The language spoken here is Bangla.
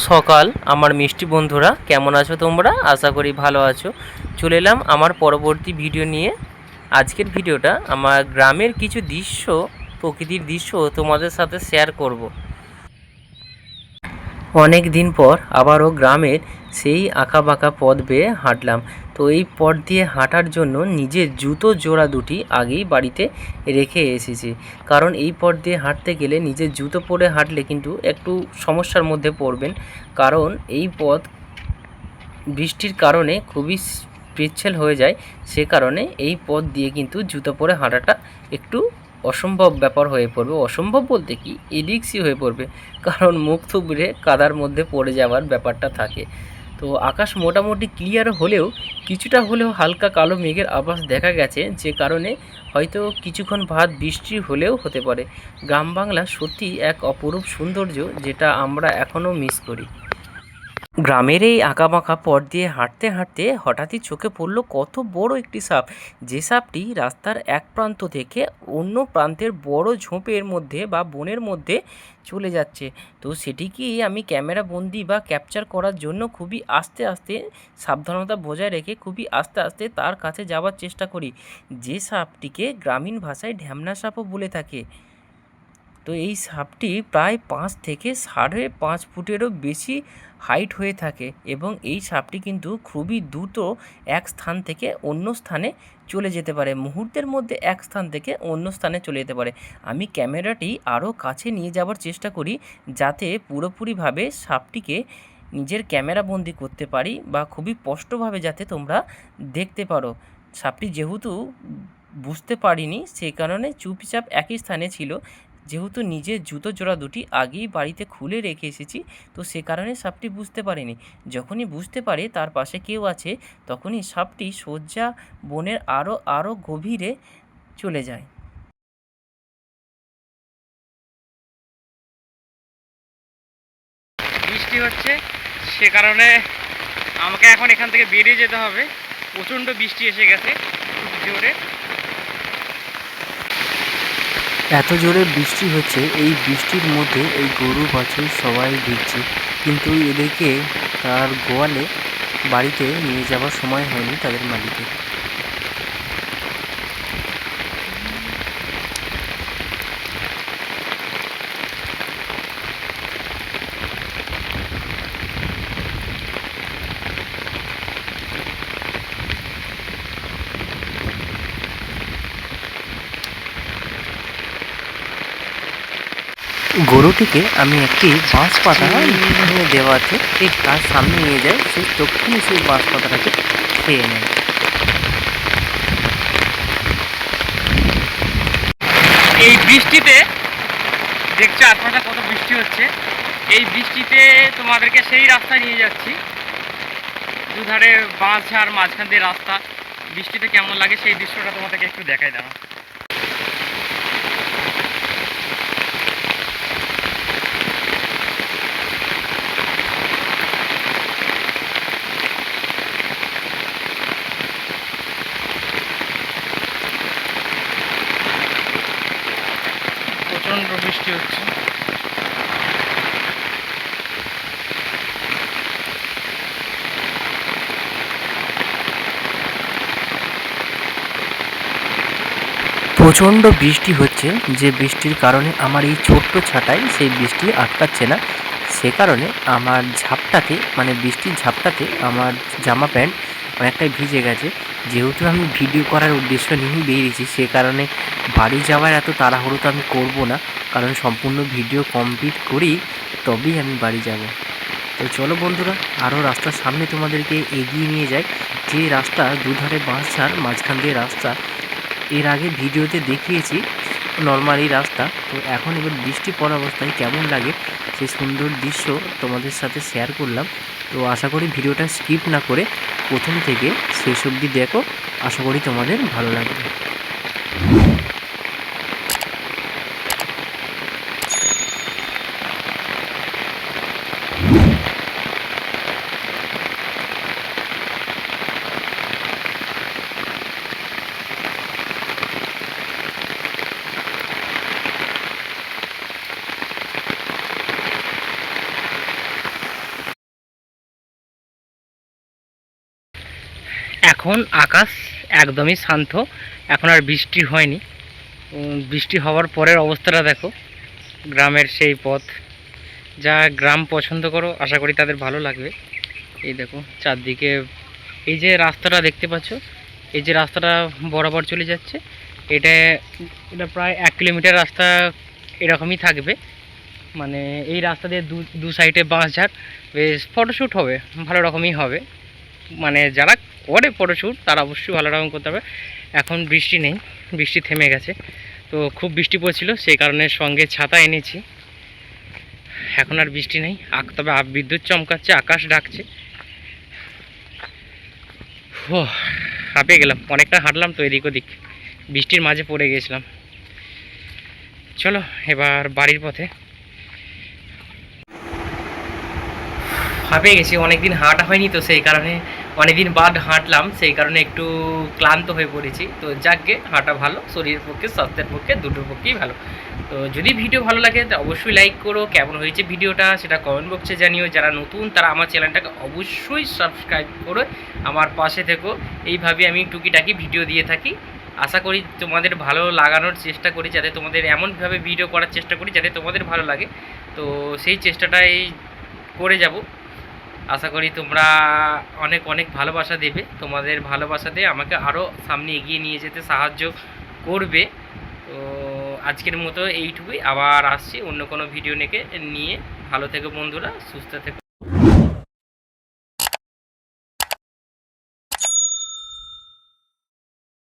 সকাল আমার মিষ্টি বন্ধুরা, কেমন আছো তোমরা? আশা করি ভালো আছো। চলে এলাম আমার পরবর্তী ভিডিও নিয়ে। আজকের ভিডিওটা আমার গ্রামের কিছু দৃশ্য, প্রকৃতির দৃশ্য তোমাদের সাথে শেয়ার করব। অনেক দিন পর আবারও গ্রামের সেই আঁকাবাঁকা পথ বেয়ে হাঁটলাম। তো এই পথ দিয়ে হাঁটার জন্য নিজের জুতো জোড়া দুটি আগেই বাড়িতে রেখে এসেছি, কারণ এই পথ দিয়ে হাঁটতে গেলে নিজের জুতো পরে হাঁটলে কিন্তু একটু সমস্যার মধ্যে পড়বেন, কারণ এই পথ বৃষ্টির কারণে খুবই পিচ্ছিল হয়ে যায়। সে কারণে এই পথ দিয়ে কিন্তু জুতো পরে হাঁটাটা একটু অসম্ভব ব্যাপার হয়ে পড়বে। অসম্ভব বলতে কি, রিস্কি হয়ে পড়বে, কারণ মুখ থুবড়ে কাদার মধ্যে পড়ে যাওয়ার ব্যাপারটা থাকে। তো আকাশ মোটামুটি ক্লিয়ার হলেও কিছুটা হলেও হালকা কালো মেঘের আভাস দেখা গেছে, যে কারণে হয়তো কিছুক্ষণ বাদ বৃষ্টি হলেও হতে পারে। গ্রাম বাংলা সত্যি এক অপরূপ সৌন্দর্য, যেটা আমরা এখনও মিস করি। গ্রামের এই আঁকাবাঁকা পথ দিয়ে হাঁটতে হাঁটতে হঠাৎই চোখে পড়ল কত বড় একটি সাপ, যে সাপটি রাস্তার এক প্রান্ত থেকে অন্য প্রান্তের বড় ঝোপের মধ্যে বা বনের মধ্যে চলে যাচ্ছে। তো সেটিকেই আমি ক্যামেরা বন্দি বা ক্যাপচার করার জন্য খুবই আস্তে আস্তে, সাবধানতা বজায় রেখে খুবই আস্তে আস্তে তার কাছে যাওয়ার চেষ্টা করি, যে সাপটিকে গ্রামীণ ভাষায় ঢ্যামনা সাপও বলে থাকে। তো এই সাপটি প্রায় 5 থেকে 5.5 ফুটেরও বেশি হাইট হয়ে থাকে, এবং এই সাপটি কিন্তু খুবই দ্রুত এক স্থান থেকে অন্য স্থানে চলে যেতে পারে, মুহূর্তের মধ্যে এক স্থান থেকে অন্য স্থানে চলে যেতে পারে। আমি ক্যামেরাটি আরও কাছে নিয়ে যাওয়ার চেষ্টা করি, যাতে পুরোপুরিভাবে সাপটিকে নিজের ক্যামেরা বন্দি করতে পারি, বা খুবই স্পষ্টভাবে যাতে তোমরা দেখতে পারো। সাপটি যেহেতু বুঝতে পারিনি, সেই কারণে চুপচাপ একই স্থানে ছিল। যেহেতু নিজের জুতো জোড়া দুটি আগেই বাড়িতে খুলে রেখে এসেছি, তো সে কারণে সাপটি বুঝতে পারেনি। যখনই বুঝতে পারে তার পাশে কেউ আছে, তখনই সাপটি সোজা বনের আরও গভীরে চলে যায়। বৃষ্টি হচ্ছে, সে কারণে আমাকে এখন এখান থেকে বেরিয়ে যেতে হবে। প্রচণ্ড বৃষ্টি এসে গেছে, খুব জোরে। এত জোরে বৃষ্টি হচ্ছে, এই বৃষ্টির মধ্যে এই গরু বাছুর সবাই ভিজছে, কিন্তু এদেরকে তার গোয়ালে বাড়িতে নিয়ে যাওয়ার সময় হয়নি তাদের মালিকের। গরুটিকে আমি একটি বাঁশ পাতা নিয়ে দেওয়াতে ঠিক তার সামনে নিয়ে যায়, সে তক্ষুনি সেই বাঁশ পাতাটাকে খেয়ে নেয়। এই বৃষ্টিতে দেখছো আশপাশে কত বৃষ্টি হচ্ছে। এই বৃষ্টিতে তোমাদেরকে সেই রাস্তায় নিয়ে যাচ্ছি, দুধারে বাঁশ ঝাড়, মাঝখান দিয়ে রাস্তা। বৃষ্টিতে কেমন লাগে সেই দৃশ্যটা তোমাদেরকে একটু দেখাই দাও। প্রচণ্ড বৃষ্টি হচ্ছে। প্রচণ্ড বৃষ্টি হচ্ছে, যে বৃষ্টির কারণে আমার এই ছোট্ট ছাতায় সেই বৃষ্টি আটকাচ্ছে না। সে কারণে আমার ঝাপটাতে, মানে বৃষ্টির ঝাপটাতে আমার জামা প্যান্ট অনেকটাই ভিজে গেছে। যেহেতু আমি ভিডিও করার উদ্দেশ্য নিয়েই বেরিয়েছি, সে কারণে বাড়ি যাওয়ার এত তাড়াহুড়ো তো আমি করবো না, কারণ সম্পূর্ণ ভিডিও কমপ্লিট করেই তবেই আমি বাড়ি যাব। তো চলো বন্ধুরা, আরও রাস্তার সামনে তোমাদেরকে এগিয়ে নিয়ে যাই। যে রাস্তা দুধারে বাঁশঝাড়, মাঝখান দিয়ে রাস্তা, এর আগে ভিডিওতে দেখিয়েছি নর্মালি রাস্তা। তো এখন এবার বৃষ্টি পড়া অবস্থায় কেমন লাগে সেই সুন্দর দৃশ্য তোমাদের সাথে শেয়ার করলাম। তো আশা করি ভিডিওটা স্কিপ না করে প্রথম থেকে শেষ অবধি দেখো, আশা করি তোমাদের ভালো লাগবে। এখন আকাশ একদমই শান্ত, এখন আর বৃষ্টি হয়নি। বৃষ্টি হওয়ার পরের অবস্থাটা দেখো, গ্রামের সেই পথ। যা গ্রাম পছন্দ করো আশা করি তাদের ভালো লাগবে। এই দেখো চারদিকে এই যে রাস্তাটা দেখতে পাচ্ছ, এই যে রাস্তাটা বরাবর চলে যাচ্ছে, এটা এটা প্রায় 1 কিলোমিটার রাস্তা এরকমই থাকবে। মানে এই রাস্তা দিয়ে দু সাইডে বাঁশঝাড়, বেশ ফটোশ্যুট হবে, ভালো রকমই হবে। মানে যারা করে ফটোশ্যুট তারা অবশ্যই ভালো রকম করতে হবে। এখন বৃষ্টি নেই, বৃষ্টি থেমে গেছে। তো খুব বৃষ্টি পড়ছিল, সেই কারণে সঙ্গে ছাতা এনেছি। এখন আর বৃষ্টি নেই, তবে বিদ্যুৎ চমকাচ্ছে, আকাশ ডাকছে। ও হাঁপিয়ে গেলাম, অনেকটা হাঁটলাম তো এদিক ওদিক, বৃষ্টির মাঝে পড়ে গিয়েছিলাম। চলো এবার বাড়ির পথে। হাঁপিয়ে গেছি, অনেকদিন হাঁটা হয়নি তো সেই কারণে, অনেকদিন বাদ হাঁটলাম সেই কারণে একটু ক্লান্ত হয়ে পড়েছি। তো যাকগে, হাঁটা ভালো, শরীরের পক্ষে স্বাস্থ্যের পক্ষে দুটোর পক্ষেই ভালো। তো যদি ভিডিও ভালো লাগে তো অবশ্যই লাইক করো, কেমন হয়েছে ভিডিওটা সেটা কমেন্ট বক্সে জানিও। যারা নতুন তারা আমার চ্যানেলটাকে অবশ্যই সাবস্ক্রাইব করে আমার পাশে থেকো। এইভাবে আমি টুকিটাকি ভিডিও দিয়ে থাকি, আশা করি তোমাদের ভালো লাগানোর চেষ্টা করি, যাতে তোমাদের এমনভাবে ভিডিও করার চেষ্টা করি যাতে তোমাদের ভালো লাগে। তো সেই চেষ্টাটাই করে যাব। আশা করি তোমরা অনেক অনেক ভালোবাসা দেবে, তোমাদের ভালোবাসা দিয়ে আমাকে আরও সামনে এগিয়ে নিয়ে যেতে সাহায্য করবে। তো আজকের মতো এইটুকুই, আবার আসছি অন্য কোনো ভিডিও নিয়ে। ভালো থেকো বন্ধুরা, সুস্থ থেকো।